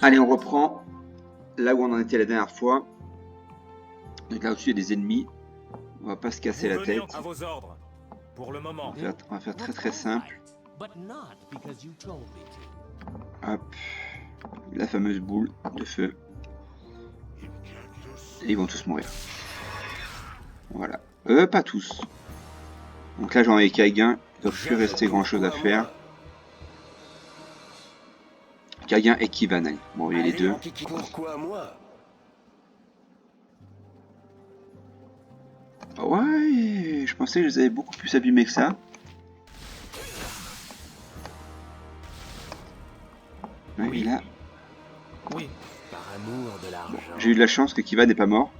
Allez, on reprend là où on en était la dernière fois. Donc là au-dessus il y a des ennemis. On va pas se casser la tête. À vos ordres. Pour le moment. On va faire très simple. Hop. La fameuse boule de feu. Et ils vont tous mourir. Voilà. Pas tous. Donc là j'en ai Kaigan. Il ne doit plus rester grand chose à faire. Kaigan et Kivan. Bon, il y a les deux. Pourquoi moi? Ouais, je pensais que je les avais beaucoup plus abîmés que ça. Ouais, oui. Là. Oui. Par amour de l'argent. Bon, j'ai eu de la chance que Kivan n'est pas mort.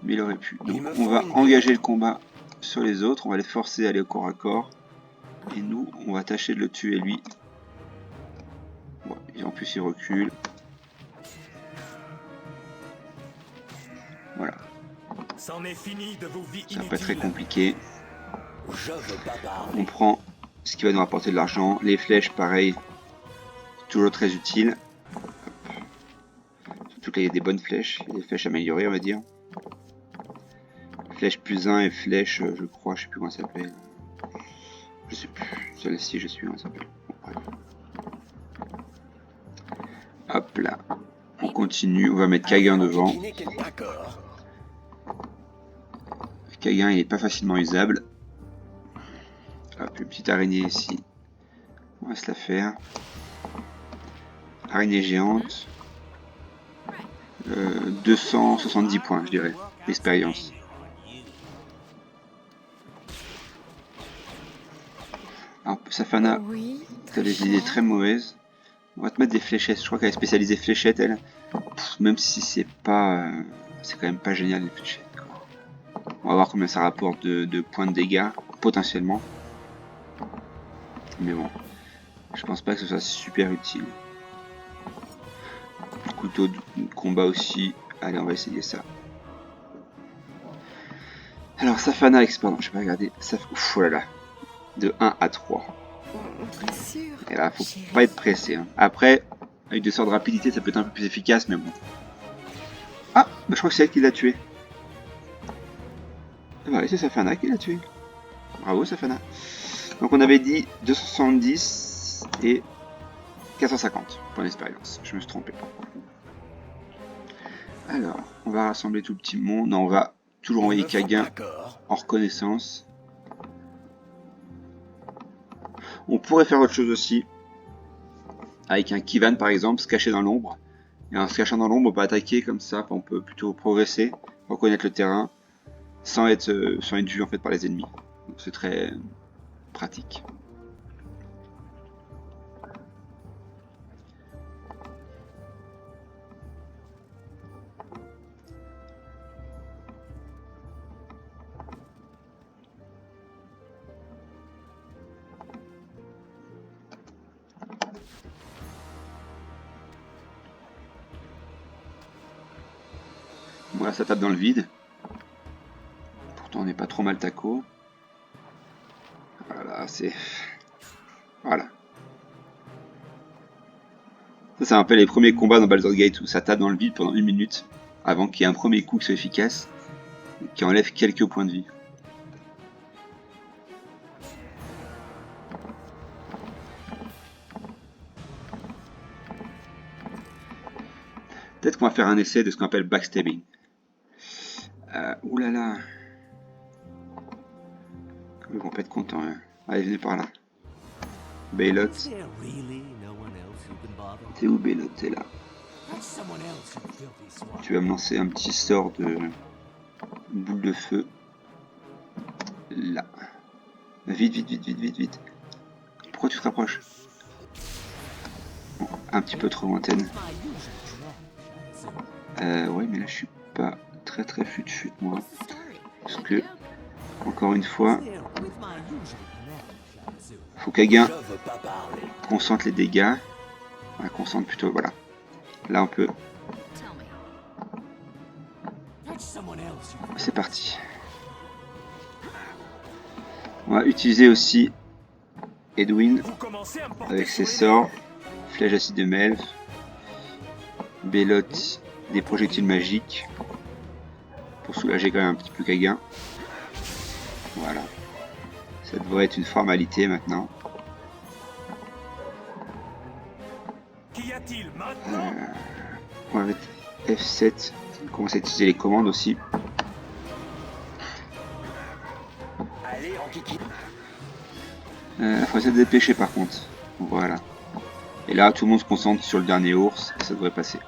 Mais il aurait pu. Donc on va engager le combat sur les autres. On va les forcer à aller au corps à corps. Et nous, on va tâcher de le tuer lui. Bon, et en plus il recule. Voilà. C'en est fini de vos vies Ça va pas être très compliqué. Je veux pas parler. On prend ce qui va nous rapporter de l'argent. Les flèches, pareil. Toujours très utile. Surtout qu'il y a des bonnes flèches. Il y a des flèches améliorées, on va dire. Flèche plus 1 et flèche, je crois, je sais plus comment ça s'appelle. Je sais plus. Celle-ci, je sais plus comment ça s'appelle. Bon, bref. Hop là. On continue. On va mettre Kaigan devant. Kaigan, il est pas facilement usable. Hop, une petite araignée ici. On va se la faire. Araignée géante. 270 points, je dirais, d'expérience. Alors, Safana, t'as des idées très mauvaises. On va te mettre des fléchettes. Je crois qu'elle est spécialisée fléchettes, elle. Même si c'est pas... c'est quand même pas génial, les fléchettes. Quoi. On va voir combien ça rapporte de points de dégâts, potentiellement. Mais bon, je pense pas que ce soit super utile. Couteau de combat aussi. Allez, on va essayer ça. Alors, Safana Expert, je vais regarder. Ouf, oh là là. De 1 à 3. Et là, faut pas être pressé. Hein. Après, avec des sorts de rapidité, ça peut être un peu plus efficace, mais bon. Ah, bah, je crois que c'est elle qui l'a tué. Ah bah oui, c'est Safana qui l'a tué. Bravo, Safana. Donc, on avait dit 270 et 450 points d'expérience. Je me suis trompé. Alors, on va rassembler tout le petit monde. Non, on va toujours envoyer Kaigan en reconnaissance. On pourrait faire autre chose aussi. Avec un Kivan par exemple, se cacher dans l'ombre. Et en se cachant dans l'ombre, on peut attaquer comme ça. On peut plutôt progresser, reconnaître le terrain, sans être vu en fait par les ennemis. C'est très pratique. Voilà, ça tape dans le vide. Pourtant, on n'est pas trop mal taco. Voilà, c'est... Voilà. Ça, c'est un peu les premiers combats dans Baldur's Gate où ça tape dans le vide pendant 1 minute avant qu'il y ait un premier coup qui soit efficace et qui enlève quelques points de vie. Peut-être qu'on va faire un essai de ce qu'on appelle backstabbing. Oulala. Ils vont pas être contents. Hein. Allez, venez par là. Baylot. T'es où, Baylot? T'es là. Tu vas me lancer un petit sort de boule de feu. Là. Vite, vite, vite, vite, vite, vite. Pourquoi tu te rapproches? Bon, un petit peu trop lointaine. Ouais, mais là je suis pas très fut moi. Parce que, encore une fois, faut Kaigan concentre les dégâts. Enfin, concentre plutôt, voilà. Là on peut. C'est parti. On va utiliser aussi Edwin avec ses sorts. Flèche acide de Melf. Belote des projectiles magiques. Pour soulager quand même un petit peu Kaguin. Voilà. Ça devrait être une formalité maintenant. Qu'y a-t-il maintenant? On va mettre F7. On commence à utiliser les commandes aussi. Allez, en kiki. Faut se dépêcher par contre. Voilà. Et là, tout le monde se concentre sur le dernier ours. Et ça devrait passer.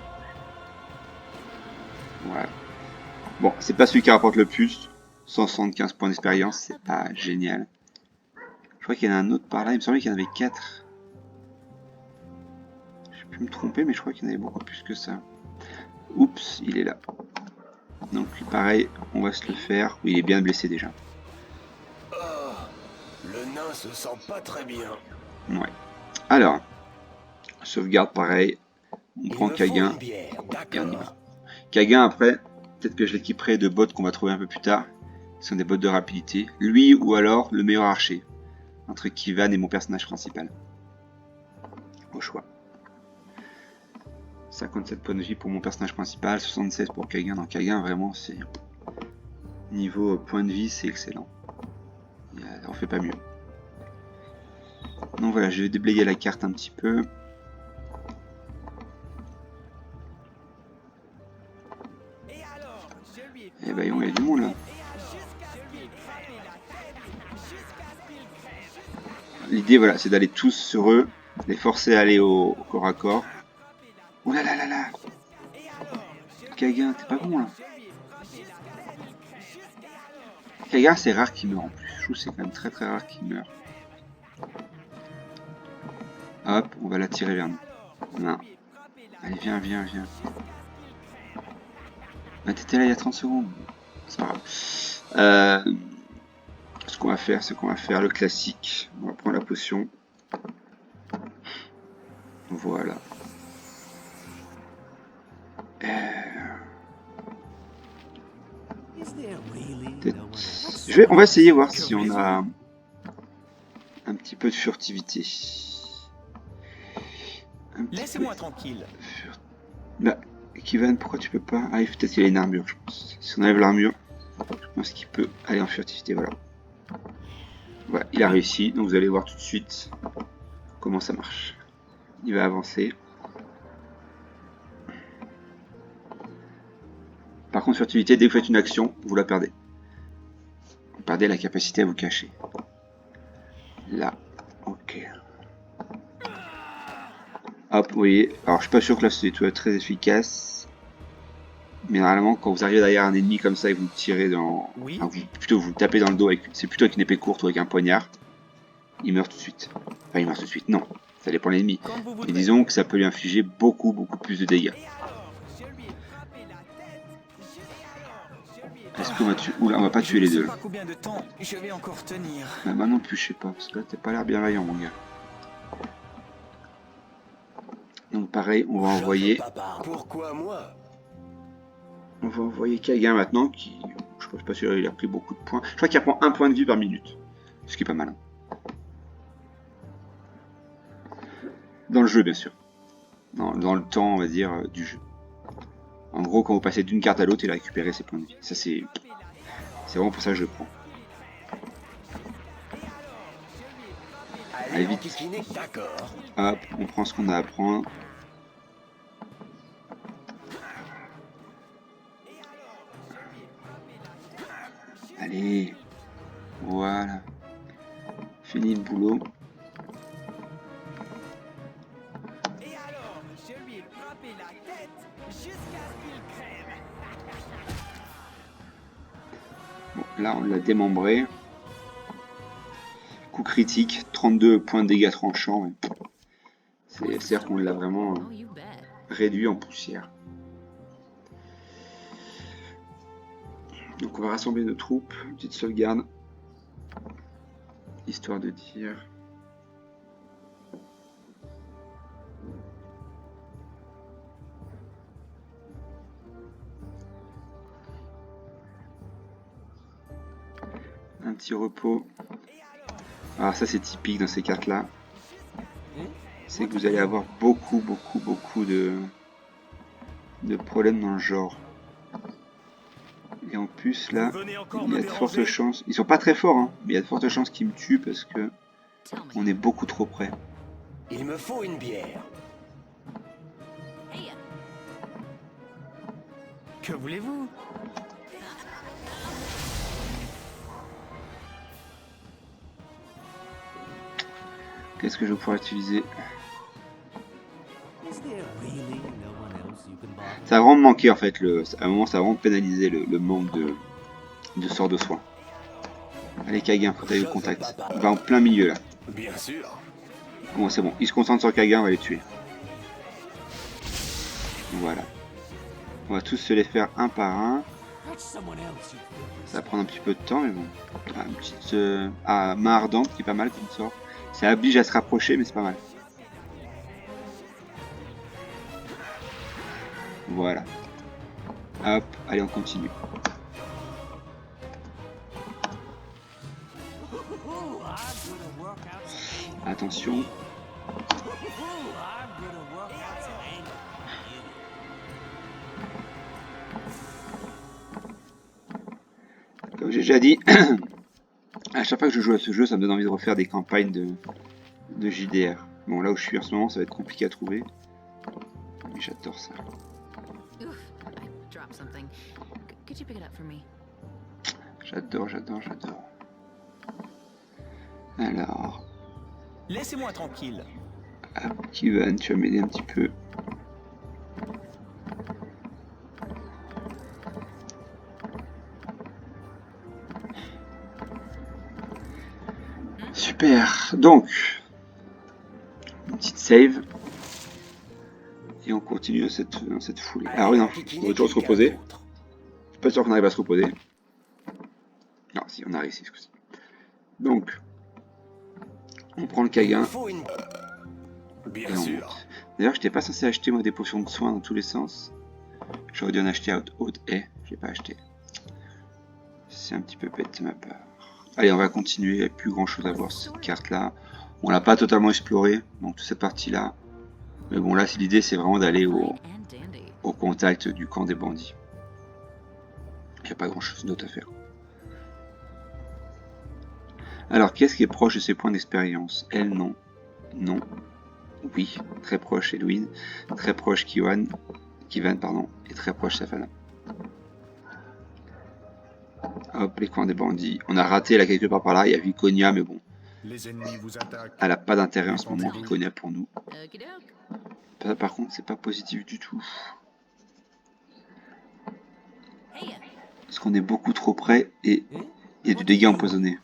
Voilà. Bon, c'est pas celui qui rapporte le plus. 175 points d'expérience, c'est pas génial. Je crois qu'il y en a un autre par là. Il me semblait qu'il y en avait 4. Je peux me tromper, mais je crois qu'il y en avait beaucoup plus que ça. Oups, il est là. Donc pareil, on va se le faire. Oui, il est bien blessé déjà. Oh, le nain se sent pas très bien. Ouais. Alors, sauvegarde pareil. On Il prend me faut Kaguin une bière, et on y va. d'accord. Kaguin après, peut-être que je l'équiperai de bots qu'on va trouver un peu plus tard. Ce sont des bots de rapidité. Lui ou alors le meilleur archer. Entre Kivan et mon personnage principal. Au choix. 57 points de vie pour mon personnage principal, 76 pour Kaguin. Dans Kaguin, vraiment, c'est... Niveau point de vie, c'est excellent. On fait pas mieux. Donc voilà, je vais déblayer la carte un petit peu. Et bah, il y a du monde là. L'idée, voilà, c'est d'aller tous sur eux, les forcer à aller au corps à corps. Oh là là là là! Kaguin, t'es pas bon là! Kaguin, c'est rare qu'il meurt en plus. Je trouve que c'est quand même très très rare qu'il meure. Hop, on va l'attirer vers nous. Non. Allez, viens, viens, viens. Bah, t'étais là il y a 30 secondes. C'est pas grave. Ce qu'on va faire, c'est qu'on va faire le classique. On va prendre la potion. Voilà. On va essayer voir si on a un petit peu de furtivité. Laissez-moi tranquille. Bah, Kivan, pourquoi tu peux pas? Ah, peut-être qu'il a une armure, je pense. Si on enlève l'armure, je pense qu'il peut aller en furtivité, voilà. Voilà, il a réussi, donc vous allez voir tout de suite comment ça marche. Il va avancer. Par contre, furtivité, dès que vous faites une action, vous la perdez. Vous perdez la capacité à vous cacher. Là, ok. Hop, vous voyez. Alors, je suis pas sûr que là, c'est très efficace. Mais normalement, quand vous arrivez derrière un ennemi comme ça et que vous tirez dans... Oui. Enfin, plutôt vous tapez dans le dos, c'est plutôt avec une épée courte ou avec un poignard. Il meurt tout de suite. Enfin, il meurt tout de suite, non. Ça dépend de l'ennemi. Mais disons que ça peut lui infliger beaucoup plus de dégâts. Est-ce qu'on va tuer... Oula, on va pas tuer les deux. Je sais pas combien de temps je vais encore tenir. Bah, moi non plus, je sais pas. Parce que là, t'as pas l'air bien vaillant, mon gars. Donc pareil, on va envoyer... Pourquoi moi? On va envoyer Kaguin maintenant, qui... Je pense pas sûr, il a pris beaucoup de points. Je crois qu'il prend 1 point de vie par minute. Ce qui est pas mal. Dans le jeu, bien sûr. Dans le temps, on va dire, du jeu. En gros, quand vous passez d'une carte à l'autre, il a récupéré ses points de vie. Ça, c'est vraiment pour ça que je le prends. Allez, vite. Hop, on prend ce qu'on a à prendre. Allez. Voilà. Fini le boulot. Bon, là, on l'a démembré. Coup critique, 32 points de dégâts tranchants. C'est-à-dire qu'on l'a vraiment réduit en poussière. Donc on va rassembler nos troupes, une petite sauvegarde, histoire de dire... Un petit repos. Alors ça c'est typique dans ces cartes là. C'est que vous allez avoir beaucoup de de problèmes dans le genre. Et en plus là, Vous venez encore il y a me de fortes déranger? chances. Ils sont pas très forts, hein, mais il y a de fortes chances qu'ils me tuent parce que on est beaucoup trop près. Il me faut une bière. Que voulez-vous? Qu'est-ce que je vais pouvoir utiliser? Ça a vraiment manqué en fait. À un moment, ça a vraiment pénalisé le manque de sort de soin. Allez, Kaguin, faut tailler au contact. Il va en plein milieu là. Bien sûr. Bon, c'est bon. Il se concentre sur Kaguin, on va les tuer. Voilà. On va tous se les faire un par un. Ça va prendre un petit peu de temps, mais bon. Ah, une petite main ardente qui est pas mal comme sort. Ça oblige à se rapprocher, mais c'est pas mal. Voilà. Hop, allez, on continue. Attention. Comme j'ai déjà dit, à chaque fois que je joue à ce jeu, ça me donne envie de refaire des campagnes de JDR. Bon, là où je suis en ce moment, ça va être compliqué à trouver. Mais j'adore ça. J'adore. Alors, Laissez-moi tranquille. Kivan, tu vas m'aider un petit peu. Super. Donc, une petite save. Et on continue dans cette foulée. Ah oui, non, on va toujours se reposer. Je suis pas sûr qu'on arrive à se reposer. Non, si, on a réussi ce coup-ci. Donc, on prend le Kaguin. Bien Et on sûr. monte. D'ailleurs, je n'étais pas censé acheter moi des potions de soins dans tous les sens. J'aurais dû en acheter à haute haie. Je l'ai pas acheté. C'est un petit peu bête de ma part. Allez, on va continuer. Il n'y a plus grand chose à voir sur cette carte-là. On l'a pas totalement explorée, donc toute cette partie-là. Mais bon, là, l'idée, c'est vraiment d'aller au contact du camp des bandits. Il n'y a pas grand-chose d'autre à faire. Alors, qu'est-ce qui est proche de ces points d'expérience? Elle, non. Non. Oui. Très proche, Edwin. Très proche, Kivan, pardon. Et très proche, Safana. Hop, les coins des bandits. On a raté là quelque part par là. Il y a Viconia, mais bon. Les ennemis vous attaquent. Elle a pas d'intérêt en ce moment, Viconia, pour nous. Ça, par contre, c'est pas positif du tout. Parce qu'on est beaucoup trop près et il y a du dégât empoisonné.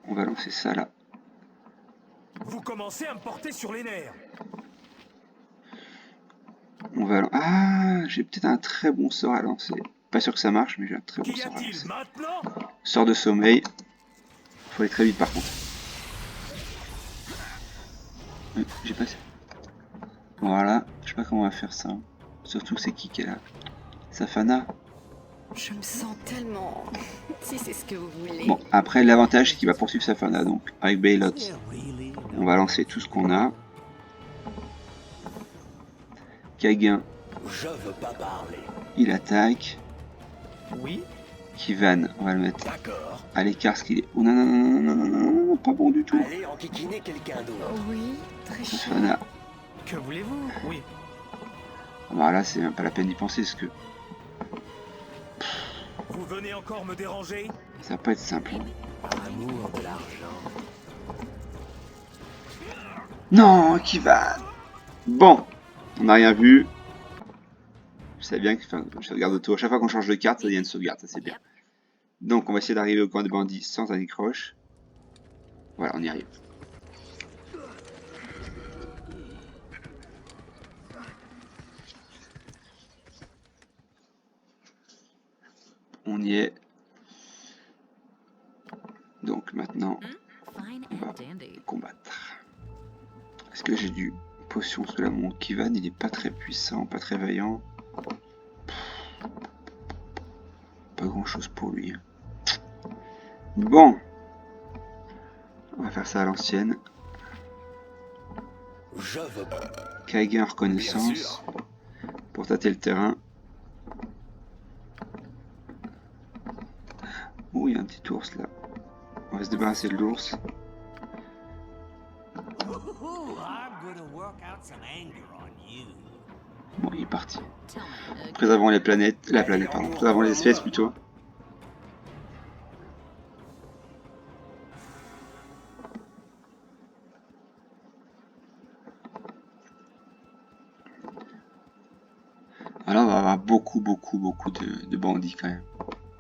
On va lancer ça là. Vous commencez à me porter sur les nerfs. On va... Ah, j'ai peut-être un très bon sort à lancer. Pas sûr que ça marche, mais j'ai un très bon Qu'y sort à a-t-il lancer. maintenant? Sort de sommeil. Faut aller très vite par contre. J'ai passé. Voilà, je sais pas comment on va faire ça. Surtout que c'est qui est là? Safana. Je me sens tellement... si c'est ce que vous voulez. Bon, après l'avantage c'est qu'il va poursuivre Safana, donc avec Baylot, on va lancer tout ce qu'on a. Kaguin, Je veux pas parler. il attaque. Oui. Kivan, on va le mettre D'accord. à l'écart parce qu'il est... Oh non, non, non, non, non, non, non, pas bon du tout. Allez enquiquiner quelqu'un d'autre. Oui, très chaud. Safana. Que voulez-vous? Oui. Bah là, c'est même pas la peine d'y penser parce que Vous venez encore me déranger? ça va pas être simple. Amour de l'argent. Non, Kivan. Bon, on n'a rien vu. Je sais bien que je regarde autour. À chaque fois qu'on change de carte, ça devient une sauvegarde, ça c'est bien. Donc on va essayer d'arriver au camp des bandits sans un décroche. Voilà, on y arrive. On y est. Donc maintenant, on va combattre. Est-ce que j'ai du potion sous la montre? Kivan, il est pas très puissant, pas très vaillant. Pas grand chose pour lui. Bon. On va faire ça à l'ancienne. Je veux pas. Kaguin Bien reconnaissance. sûr. pour tâter le terrain. Oh, il y a un petit ours là. On va se débarrasser de l'ours. Bon, il est parti. Préservons les planètes, pardon, préservons les espèces plutôt. Alors, on va avoir beaucoup de bandits quand même.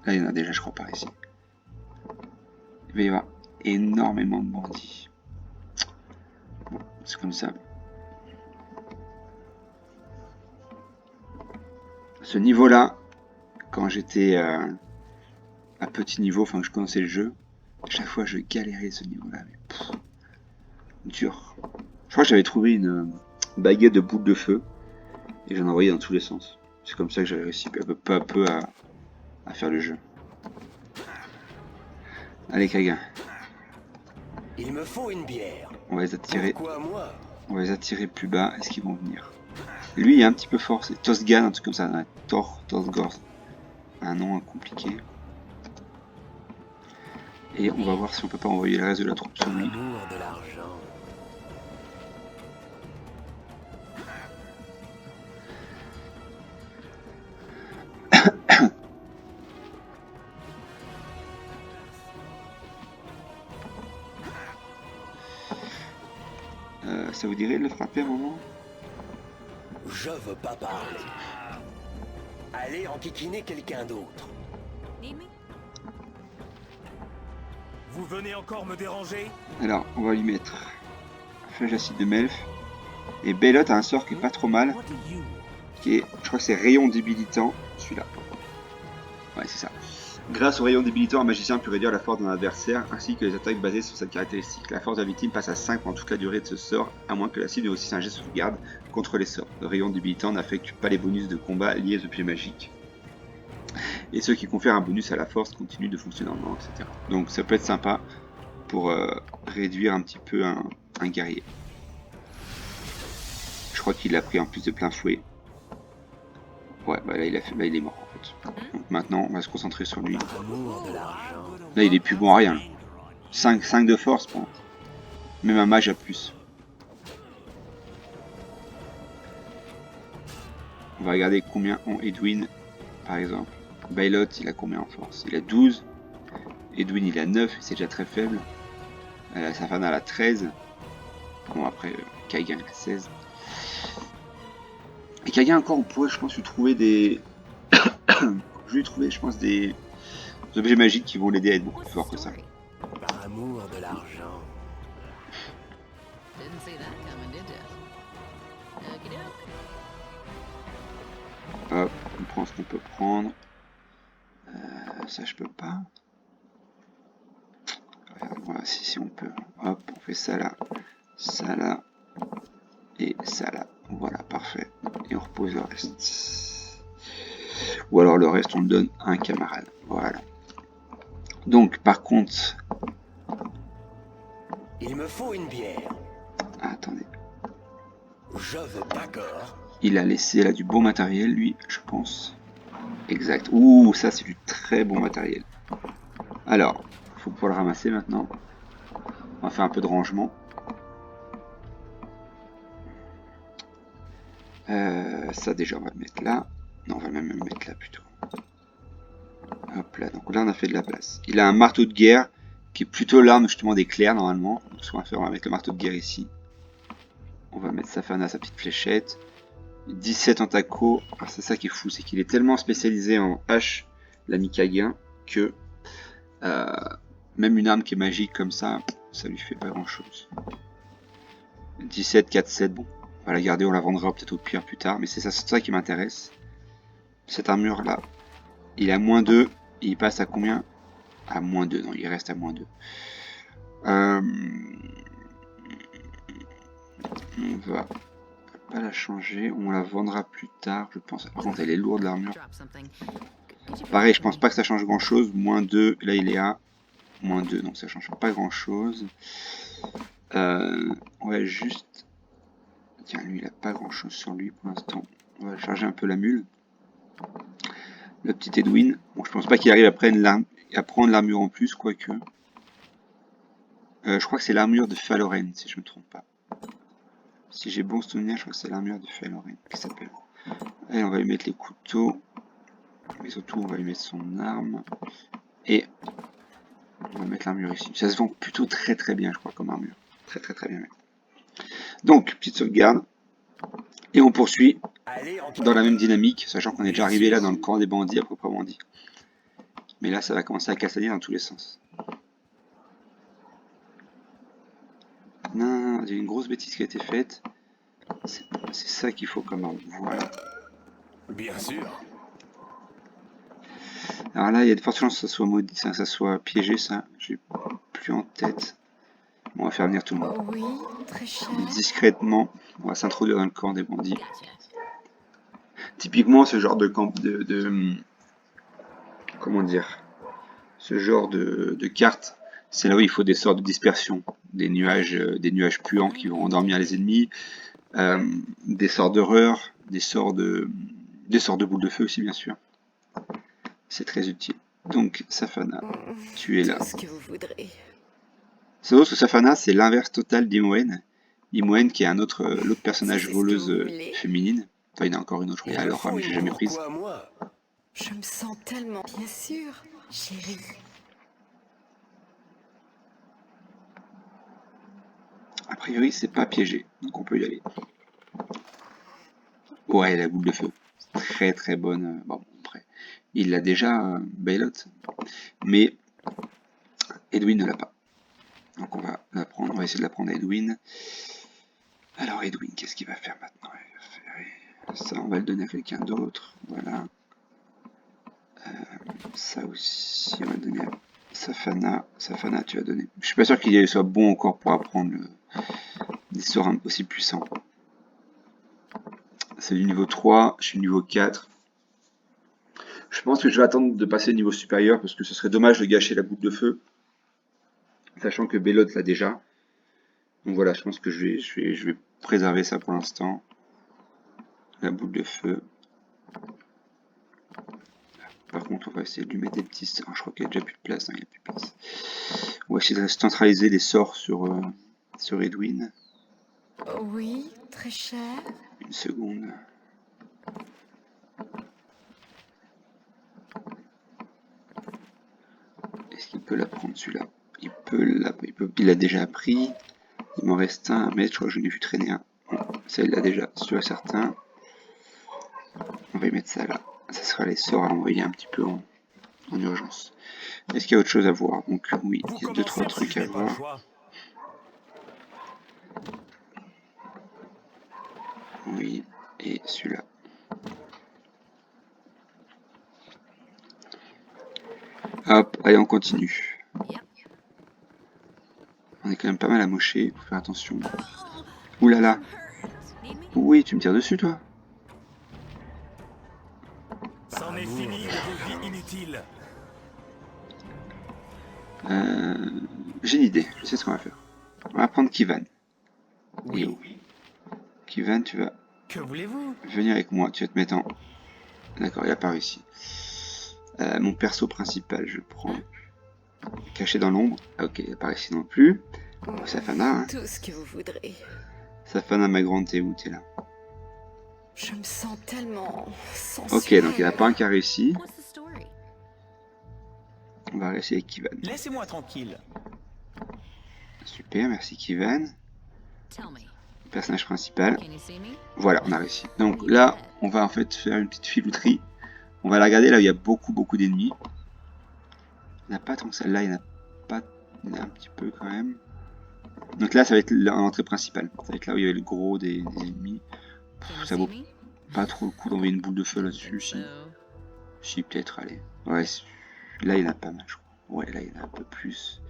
Là, il y en a déjà, je crois, par ici. Il va y avoir énormément de bandits. Bon, c'est comme ça. Ce niveau-là, quand j'étais à petit niveau, enfin que je connaissais le jeu, à chaque fois je galérais ce niveau-là. Dur. Je crois que j'avais trouvé une baguette de boules de feu et j'en envoyais dans tous les sens. C'est comme ça que j'avais réussi peu à peu à faire le jeu. Allez Kaga. Il me faut une bière. On va les attirer. Pourquoi moi? On va les attirer plus bas. Est-ce qu'ils vont venir? Lui il est un petit peu fort, c'est Tosgan, un truc comme ça. Tosgor. Un nom compliqué. Et on va voir si on peut pas envoyer le reste de la troupe sur lui. L'amour de l'argent. Ça vous dirait de le frapper à un moment? Je veux pas parler. Allez enquiquiner quelqu'un d'autre. Vous venez encore me déranger? Alors, on va lui mettre flèche d'acide de Melf. Et Bellotte a un sort qui est pas trop mal. Qui est, je crois que c'est rayon débilitant. Celui-là. Ouais, c'est ça. Grâce au rayon débilitant, un magicien peut réduire la force d'un adversaire ainsi que les attaques basées sur cette caractéristique. La force de la victime passe à 5 pendant toute la durée de ce sort, à moins que la cible ait aussi un geste de sauvegarde contre les sorts. Le rayon débilitant n'affecte pas les bonus de combat liés aux objets magiques. Et ceux qui confèrent un bonus à la force continuent de fonctionner normalement, etc. Donc ça peut être sympa pour réduire un petit peu un guerrier. Je crois qu'il l'a pris en plus de plein fouet. Ouais, bah là il est mort en fait. Donc maintenant on va se concentrer sur lui. Là il est plus bon à rien. 5 de force, bon. Même un mage a plus. On va regarder combien ont Edwin par exemple. Bailot il a combien en force? Il a 12. Edwin il a 9, c'est déjà très faible. Safana a 13. Bon après Kagan a 16. Et Kaga encore, on pourrait, je pense, lui trouver des... je lui trouver, je pense, des objets magiques qui vont l'aider à être beaucoup plus fort que ça. Par amour de l'argent. Hop, on prend ce qu'on peut prendre. Ça, je peux pas. Voilà, si on peut. Hop, on fait ça là, et ça là. Voilà, parfait. Et on repose le reste. Ou alors le reste, on le donne à un camarade. Voilà. Donc, par contre... Il me faut une bière. Ah, attendez. Je veux d'accord. Il a laissé là du bon matériel, lui, je pense. Exact. Ouh, ça c'est du très bon matériel. Alors, il faut pouvoir le ramasser maintenant. On va faire un peu de rangement. Ça déjà on va le mettre là. Non, on va même le mettre là plutôt. Hop là, donc là on a fait de la place. Il a un marteau de guerre qui est plutôt l'arme justement des clercs normalement. Donc ce qu'on va faire, on va mettre le marteau de guerre ici. On va mettre Safana sa petite fléchette. 17 en taco. Alors c'est ça qui est fou, c'est qu'il est tellement spécialisé en hache, l'ami Kaga, que même une arme qui est magique comme ça, ça lui fait pas grand chose. 17, 4, 7, bon. On va la garder, on la vendra peut-être au pire plus tard, mais c'est ça qui m'intéresse. Cette armure là, il a moins 2, et il passe à combien? À moins 2, non, il reste à moins 2. On va pas la changer, on la vendra plus tard, je pense. Par contre, elle est lourde l'armure. Pareil, je pense pas que ça change grand chose. Moins 2, là il est à moins 2, donc ça change pas grand chose. On va juste... Tiens, lui il a pas grand chose sur lui pour l'instant. On va charger un peu la mule. Le petit Edwin. Bon, je pense pas qu'il arrive à prendre l'armure en plus, quoique. Je crois que c'est l'armure de Faloren, si je me trompe pas. Si j'ai bon souvenir, je crois que c'est l'armure de Faloren qui s'appelle. Allez, on va lui mettre les couteaux. Mais surtout, on va lui mettre son arme. Et on va mettre l'armure ici. Ça se vend plutôt très très bien, je crois, comme armure. Très très très bien. Donc, petite sauvegarde. Et on poursuit Allez, Antoine. dans la même dynamique, sachant qu'on est déjà arrivé là dans le camp des bandits à proprement dit. Mais là, ça va commencer à castagner dans tous les sens. Non, il y a une grosse bêtise qui a été faite. C'est ça qu'il faut comme arme. Voilà. Bien sûr. Alors là, il y a de fortes chances que ça soit maudit, ça soit piégé, ça. J'ai plus en tête. Bon, on va faire venir tout le monde. Oh oui, très cher. Discrètement, on va s'introduire dans le camp des bandits. Typiquement, ce genre de camp comment dire, ce genre de carte, c'est là où il faut des sorts de dispersion, des nuages puants qui vont endormir les ennemis, des sorts d'horreur, des sorts de boules de feu aussi bien sûr. C'est très utile. Donc Safana, tu es là. Tout ce que vous voudrez. C'est drôle que Safana, c'est l'inverse total d'Imoen. Imoen qui est l'autre personnage C'est ce que voleuse vous voulez. féminine. Enfin, il y en a encore une autre, il y a Laura, mais j'ai jamais prise. Pourquoi moi? Je me sens tellement... Bien sûr, chérie. A priori, c'est pas piégé, donc on peut y aller. Ouais, la boule de feu. Très très bonne. Bon, après, il l'a déjà, Baylot. Mais Edwin ne l'a pas. Donc on va la prendre, on va essayer de la prendre à Edwin. Alors Edwin, qu'est-ce qu'il va faire maintenant? Il va faire ça, on va le donner à quelqu'un d'autre. Voilà. Ça aussi, on va le donner à Safana. Safana, tu vas donner. Je suis pas sûr qu'il soit bon encore pour apprendre des sorts aussi puissants. C'est du niveau 3, je suis niveau 4. Je pense que je vais attendre de passer au niveau supérieur parce que ce serait dommage de gâcher la boule de feu. Sachant que Bellot l'a déjà. Donc voilà, je pense que je vais préserver ça pour l'instant. La boule de feu. Par contre, on va essayer de lui mettre des petits sorts. Je crois qu'il n'y a déjà plus de place. Hein, il n'y a plus de place. On va essayer de centraliser les sorts sur Edwin. Oh oui, très cher. Une seconde. Est-ce qu'il peut la prendre celui-là? Il l'a déjà pris. Il m'en reste un à mettre. Je crois que je l'ai vu traîner un. Ça, il l'a déjà, sûr et certain. On va y mettre ça là. Ça sera les sorts à envoyer un petit peu en urgence. Est-ce qu'il y a autre chose à voir? Donc oui, il y a 2-3 trucs à voir. Oui, et celui-là. Hop, allez, on continue. On est quand même pas mal amoché, faut faire attention. Ouh là là. Oui, tu me tires dessus, toi. C'en est fini de vos vies inutiles. J'ai une idée, je sais ce qu'on va faire. On va prendre Kivan. Oui. Kivan, tu vas Que voulez-vous? venir avec moi, tu vas te mettre en... D'accord, il apparaît ici. Mon perso principal, je le prends. Caché dans l'ombre. Ah, ok, il apparaît ici non plus. Oh, Safana, hein. Tout ce que vous voudrez. Safana, ma grande, t'es où? T'es là. Je me sens tellement Ok, sensuelle. donc il n'y en a pas un qui a réussi. On va réussir avec Kivan. Laissez-moi tranquille. Super, merci Kivan. Personnage principal. Voilà, on a réussi. Donc là, on va en fait faire une petite filouterie. On va la regarder là où il y a beaucoup d'ennemis. Il n'y en a pas tant que celle-là, il y en a pas... Il y en a un petit peu quand même. Donc là, ça va être l'entrée principale. Ça va être là où il y avait le gros des ennemis. Ça vaut pas trop le coup d'envoyer une boule de feu là-dessus, si. Si, peut-être, allez. Ouais, là, il y en a pas mal, je crois. Ouais, là, il y en a un peu plus.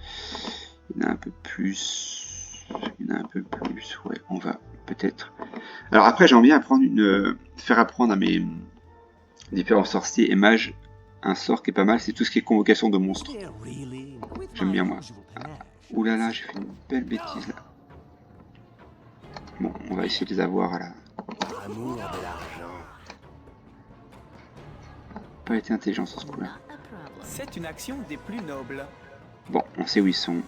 Il y en a un peu plus. Il y en a un peu plus. Ouais, on va peut-être... Alors après, j'aimerais bien faire apprendre à mes différents sorciers et mages un sort qui est pas mal, c'est tout ce qui est convocation de monstres. J'aime bien, moi. Ouh là là, j'ai fait une belle bêtise, là. Bon, on va essayer de les avoir à la... Amour de l'argent. pas été intelligent sur ce coup-là. C'est une action des plus nobles. Bon, on sait où ils sont.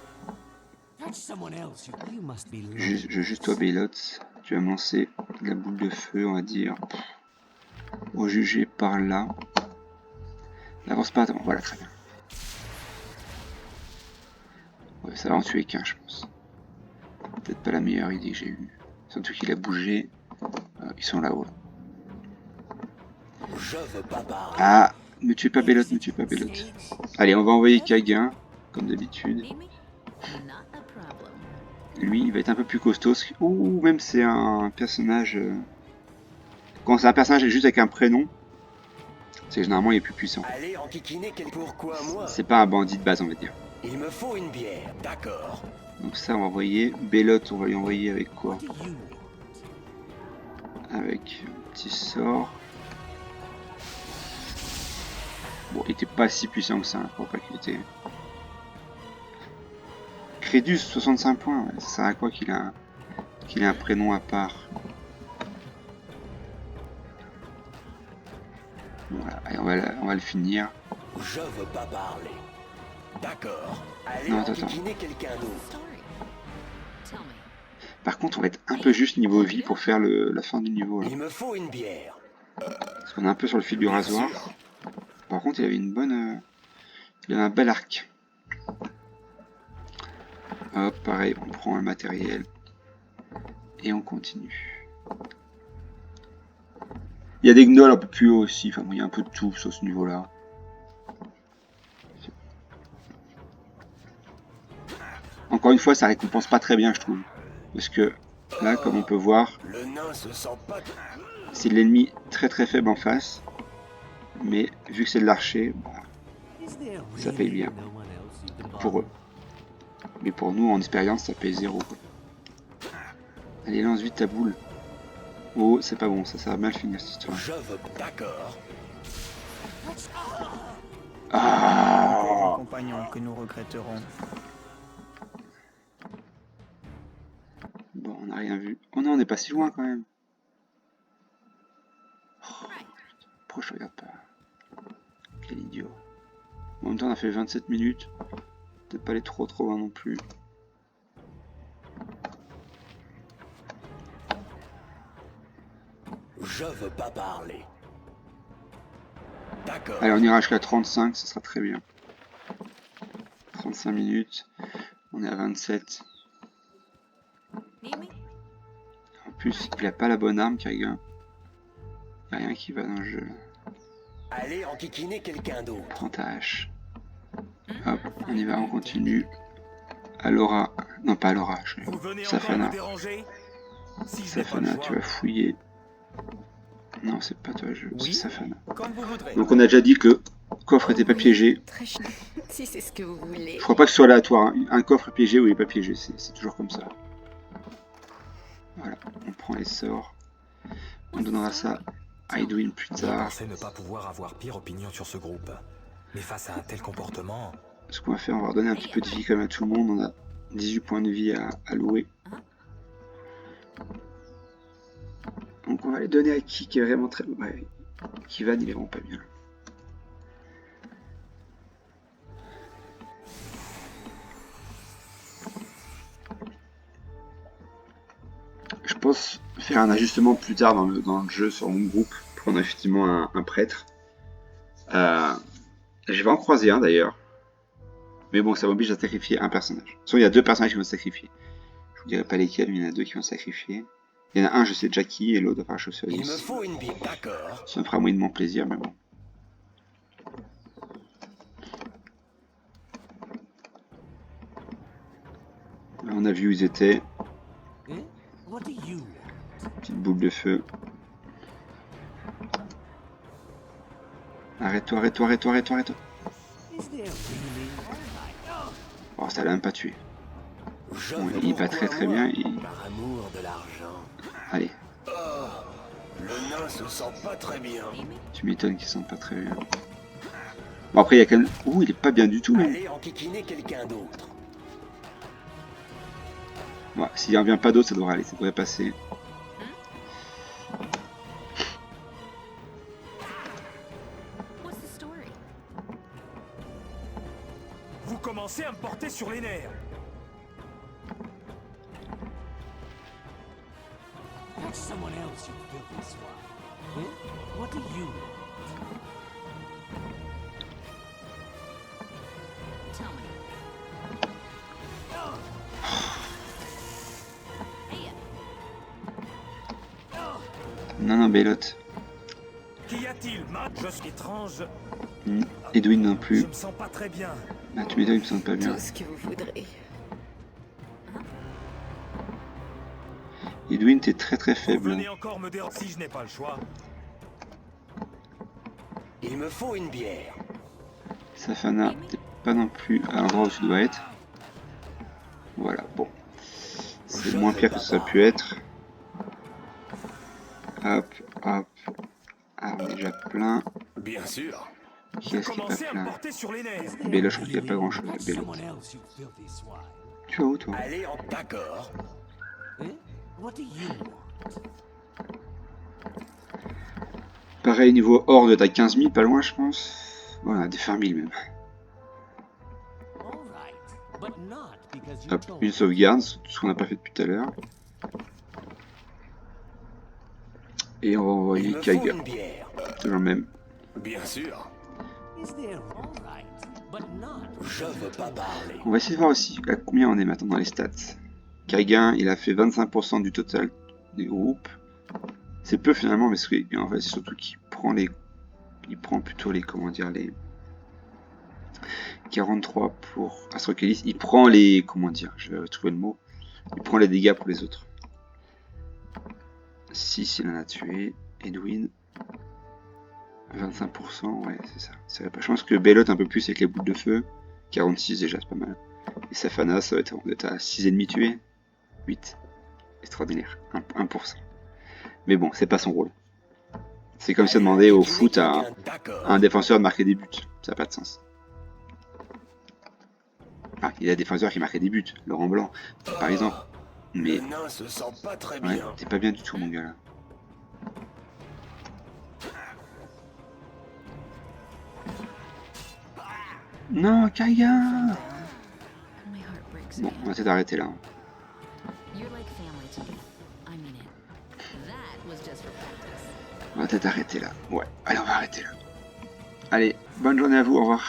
Juste toi, Bailout. Tu vas me lancer la boule de feu, on va dire. Au jugé par là. N'avance pas, attends, voilà, très bien. Ouais, ça va en tuer qu'un, je pense. Peut-être pas la meilleure idée que j'ai eue. Surtout qu'il a bougé. Ils sont là-haut. Ah, ne tuez pas Bailout, ne tuez pas Bailout. Allez, on va envoyer Kaguin, comme d'habitude. Lui, il va être un peu plus costaud. Ou même c'est un personnage... Quand c'est un personnage juste avec un prénom, c'est généralement il est plus puissant. Allez, enquiquiner pourquoi moi? C'est pas un bandit de base, on va dire. Il me faut une bière, d'accord. Donc ça, on va envoyer. Bailout, on va lui envoyer avec quoi? Avec un petit sort. Bon, il était pas si puissant que ça, je crois pas qu'il était... Crédus, 65 points, ouais. Ça sert à quoi qu'il a un prénom à part? Voilà, allez, on va le finir. Je veux pas parler. D'accord. Allez, Non, attends. enquiquiner quelqu'un d'autre. Par contre, on va être un peu juste niveau vie pour faire la fin du niveau. Là. Il me faut une bière. Parce qu'on est un peu sur le fil du rasoir. Par contre, il avait une bonne... il avait un bel arc. Hop, pareil, on prend le matériel. Et on continue. Il y a des gnolls un peu plus haut aussi. Enfin, bon, il y a un peu de tout sur ce niveau-là. Encore une fois, ça récompense pas très bien, je trouve. Parce que là, comme on peut voir, Le nain se sent pas... c'est de l'ennemi très très faible en face. Mais vu que c'est de l'archer, bah, ça paye bien. Pour eux. Mais pour nous, en expérience, ça paye 0. Quoi. Allez, lance vite ta boule. Oh, c'est pas bon, ça va mal finir cette histoire. Je veux... D'accord. Encore un compagnon que nous regretterons. Bon, on n'a rien vu. Oh non, on est pas si loin quand même. Oh, pourquoi je regarde pas? Quel idiot. En même temps, on a fait 27 minutes. Peut-être pas aller trop loin non plus. Je veux pas parler. D'accord. Allez, on ira jusqu'à 35, ça sera très bien. 35 minutes. On est à 27. En plus, il a pas la bonne arme, Kaguin. Il n'y a rien qui va dans le jeu. Allez, enquiquiner quelqu'un d'autre. Prends ta hache. Hop, on y va, on continue. Alora. Non, pas Alora. Vous venez encore Safana. me déranger? Si je n'ai pas le Safana, choix. tu vas fouiller. Non, c'est pas toi, c'est Oui, Safana. comme vous voudrez. Donc on a déjà dit que le coffre n'était pas piégé. Très ch... Si c'est ce que vous voulez. Je crois pas que ce soit aléatoire. Hein. Un coffre est piégé ou il est pas piégé. C'est toujours comme ça. Voilà, on prend les sorts. On donnera ça à Edwin plus Je tard. pensais ne pas pouvoir avoir pire opinion sur ce groupe. Mais face à un tel comportement, Ce qu'on va faire, on va redonner un petit peu de vie quand même à tout le monde. On a 18 points de vie à louer. Donc on va les donner à qui est vraiment très... Ouais, Kivan, il est vraiment pas bien. Je pense faire un ajustement plus tard dans le jeu sur mon groupe. Prendre effectivement un prêtre. Je vais en croiser un d'ailleurs. Mais bon, ça m'oblige à sacrifier un personnage. Soit il y a deux personnages qui vont se sacrifier. Je vous dirai pas lesquels, mais il y en a deux qui vont se sacrifier. Il y en a un, je sais déjà qui, et l'autre va faire la chaussure. Il me faut une bière. D'accord. Ça me fera moyennement plaisir, mais bon. Là, on a vu où ils étaient. Petite boule de feu. Arrête-toi, arrête-toi, arrête-toi, arrête-toi, arrête-toi. Oh, ça l'a même pas tué. Je Bon, veux il va pourquoi très moi bien. Par amour de l'argent. Allez, Le nain se sent pas très bien. tu m'étonnes qu'ils sentent pas très bien. Bon, après, il y a quand même... Ouh, il est pas bien du tout, même. Allez, enquiquiner quelqu'un d'autre. Ouais, s'il en vient pas d'autre, ça devrait aller, ça devrait passer. commencez à me porter sur les nerfs. That's someone else, you filthy swine. Huh? What do you want? Tell me. Non, non, Bellotte. Qu'y a-t-il, Matt? Je suis étrange. Edwin non Je plus. me sens pas très bien. Ah, tu m'étonnes, il me semble pas bien. Tout ce que vous voudrez. Edwin, t'es très très Vous faible. venez encore me déranger si je n'ai pas le choix. Il me faut une bière. Safana, t'es pas non plus à l'endroit où tu dois être. Voilà, bon. C'est moins pire que ça a pu être. Hop, hop. Ah, on est déjà plein. Bien sûr. Qui est-ce qui est pas Commencez à me plein? porter sur les nerfs. Bélo, je crois qu'il n'y a pas grand chose. That's Bélo. someone else, you filthy swine. Tu vas où toi? Allez, d'accord. Huh? What do you want? Pareil, niveau horde, t'as 15 000, pas loin, je pense. Voilà, des faire 1000 même. All right, but not because you Hop, told une me. sauvegarde, tout ce qu'on n'a pas fait depuis tout à l'heure. Et on va Il envoyer me faut Kaiga. une bière. Toujours le même. Bien sûr. Is there all right, but not Je veux pas parler. On va essayer de voir aussi à combien on est maintenant dans les stats. Kaiga, il a fait 25% du total des groupes. C'est peu finalement, parce que en fait, c'est surtout qu'il prend les... Il prend plutôt les... Comment dire, les... 43 pour Astrocalis. Il prend les... Comment dire, je vais trouver le mot. Il prend les dégâts pour les autres. 6, il en a tué. Edwin. 25%, ouais, c'est ça. Je pense que Bellotte un peu plus avec les boules de feu. 46 déjà, c'est pas mal. Et Safana, ça va être, on doit être à 6 ennemis tués. 8. Extraordinaire. 1%. Mais bon, c'est pas son rôle. C'est comme si on demandait au foot à un défenseur de marquer des buts. Ça n'a pas de sens. Ah, il y a des défenseurs qui marquaient des buts. Laurent Blanc, par exemple. Mais Le nain se sent pas très ouais, bien. t'es pas bien du tout, mon gars là. Non, Kaiga! My heart breaks Bon, again. on va essayer d'arrêter là. You're like family to me. I mean it. That was just for practice. On va peut-être arrêter là. Ouais, allez, on va arrêter là. Allez, bonne journée à vous, au revoir.